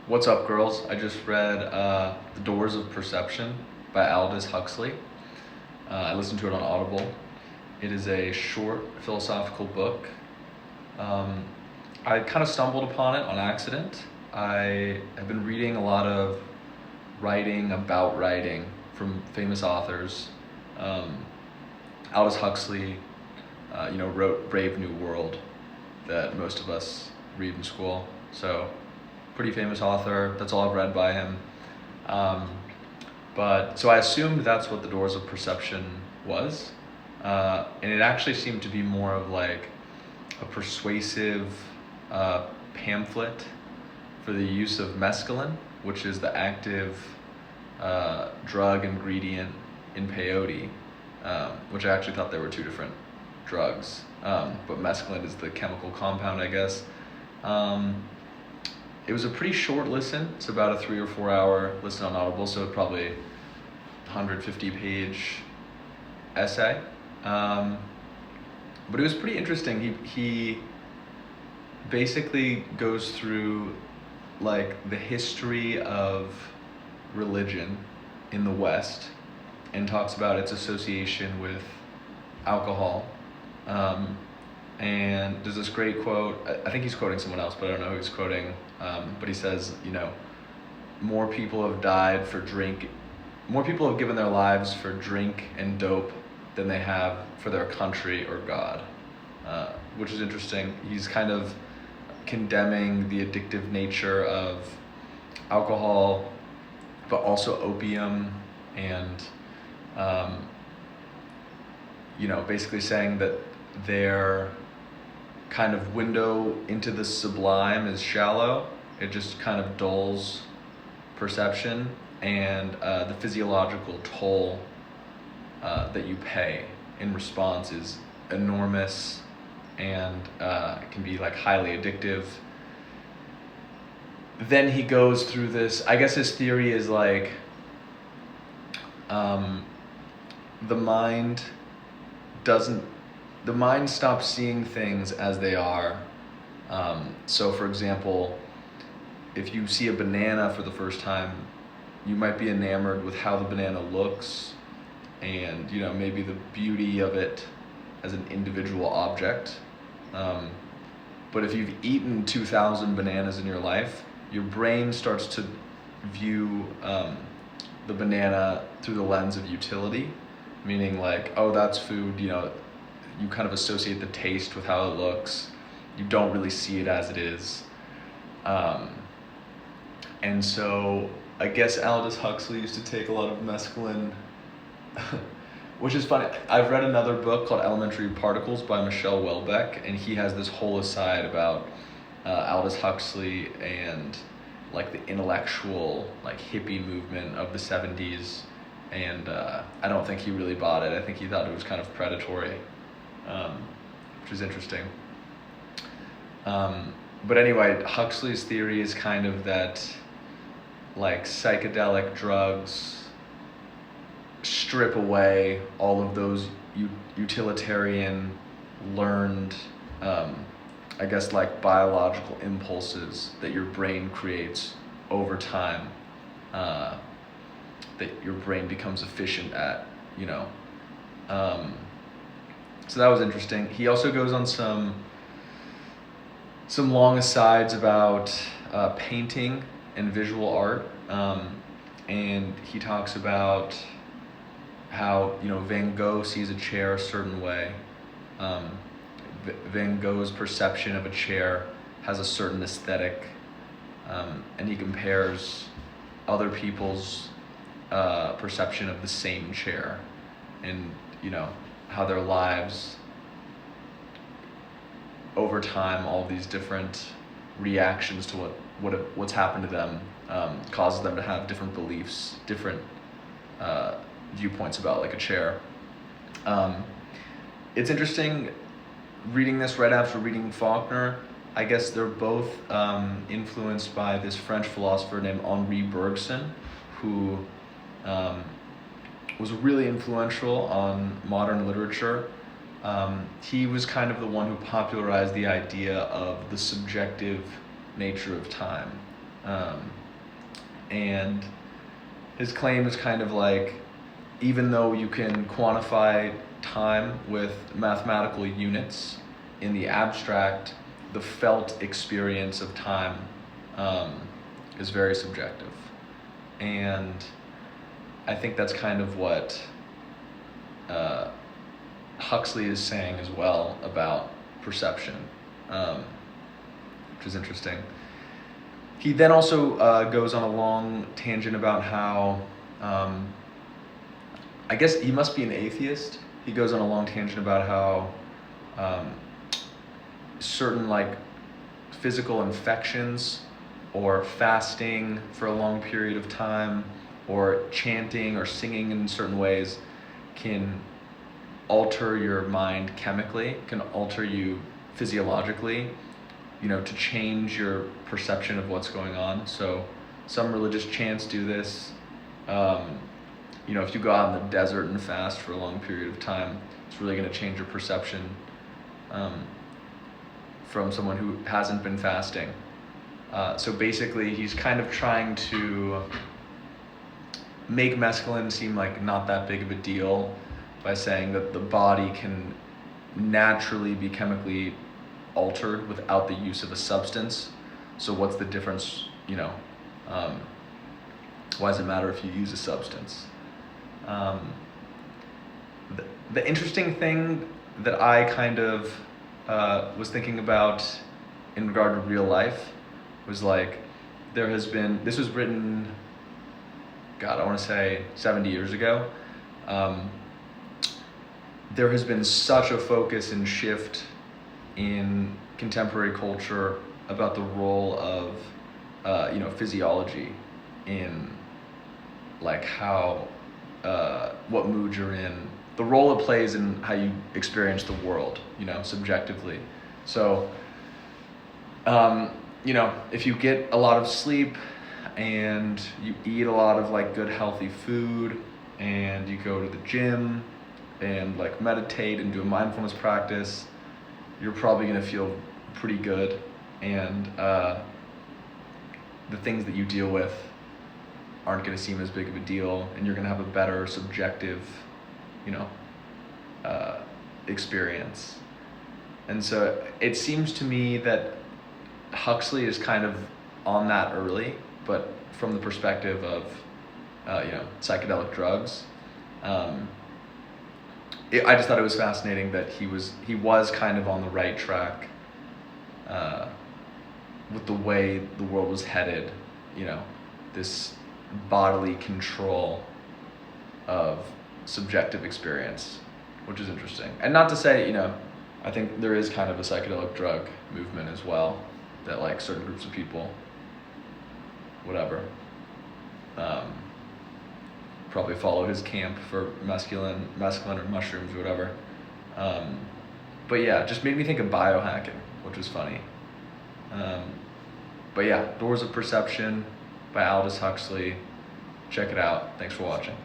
What's up, girls? I just read The Doors of Perception by Aldous Huxley. I listened to it on Audible. It is a short philosophical book. Um, I kind of stumbled upon it on accident. I have been reading a lot of writing about writing from famous authors. Um, Aldous Huxley, wrote Brave New World that most of us read in school. So, pretty famous author. That's all I've read by him. Um, but so I assumed that's what the Doors of Perception was, and it actually seemed to be more of like a persuasive pamphlet for the use of mescaline, which is the active drug ingredient in peyote, which I actually thought there were two different drugs, but mescaline is the chemical compound, I guess. It was a pretty short listen. It's about a 3 or 4 hour listen on Audible, so probably 150-page essay. But it was pretty interesting. He basically goes through like the history of religion in the West and talks about its association with alcohol. And there's this great quote. I think he's quoting someone else, but I don't know who he's quoting. But he says, more people have died for drink, more people have given their lives for drink and dope than they have for their country or God, which is interesting. He's kind of condemning the addictive nature of alcohol, but also opium, and basically saying that their kind of window into the sublime is shallow. It just kind of dulls perception, and the physiological toll that you pay in response is enormous, and it can be like highly addictive. Then he goes through this, I guess his theory is like the mind doesn't the mind stops seeing things as they are. So for example, if you see a banana for the first time, you might be enamored with how the banana looks and maybe the beauty of it as an individual object. But if you've eaten 2,000 bananas in your life, your brain starts to view the banana through the lens of utility, meaning like, oh, that's food, you kind of associate the taste with how it looks. You don't really see it as it is. And so I guess Aldous Huxley used to take a lot of mescaline, which is funny. I've read another book called Elementary Particles by Michel Houellebecq, and he has this whole aside about Aldous Huxley and like the intellectual like hippie movement of the 70s, and I don't think he really bought it. I think he thought it was kind of predatory, which is interesting. But anyway, Huxley's theory is kind of that like psychedelic drugs strip away all of those utilitarian learned, I guess like biological impulses that your brain creates over time, that your brain becomes efficient at, so that was interesting. He also goes on some long asides about painting and visual art, and he talks about how Van Gogh sees a chair a certain way. Van Gogh's perception of a chair has a certain aesthetic, and he compares other people's perception of the same chair, and how their lives over time, all these different reactions to what's happened to them causes them to have different beliefs, different viewpoints about like a chair. It's interesting reading this right after reading Faulkner. I guess they're both influenced by this French philosopher named Henri Bergson, who was really influential on modern literature. He was kind of the one who popularized the idea of the subjective nature of time. And his claim is kind of like, even though you can quantify time with mathematical units, in the abstract, the felt experience of time is very subjective. And I think that's kind of what Huxley is saying as well about perception, which is interesting. He then also goes on a long tangent about how, I guess he must be an atheist. He goes on a long tangent about how certain like physical infections or fasting for a long period of time or chanting or singing in certain ways can alter your mind chemically, can alter you physiologically, to change your perception of what's going on. So some religious chants do this. If you go out in the desert and fast for a long period of time, it's really going to change your perception from someone who hasn't been fasting. So basically, he's kind of trying to make mescaline seem like not that big of a deal by saying that the body can naturally be chemically altered without the use of a substance. So what's the difference, why does it matter if you use a substance? The interesting thing that I kind of was thinking about in regard to real life was like, this was written, God, I want to say 70 years ago. There has been such a focus and shift in contemporary culture about the role of, physiology in like how, what mood you're in, the role it plays in how you experience the world, subjectively. So, if you get a lot of sleep and you eat a lot of like good healthy food and you go to the gym and like meditate and do a mindfulness practice, you're probably going to feel pretty good, and the things that you deal with aren't going to seem as big of a deal, and you're going to have a better subjective experience. And so it seems to me that Huxley is kind of on that early, but from the perspective of psychedelic drugs. I just thought it was fascinating that he was kind of on the right track with the way the world was headed, this bodily control of subjective experience, which is interesting. And not to say, I think there is kind of a psychedelic drug movement as well, that like certain groups of people, whatever, probably follow his camp for mescaline or mushrooms or whatever. But yeah, just made me think of biohacking, which was funny. But yeah, Doors of Perception by Aldous Huxley. Check it out. Thanks for watching.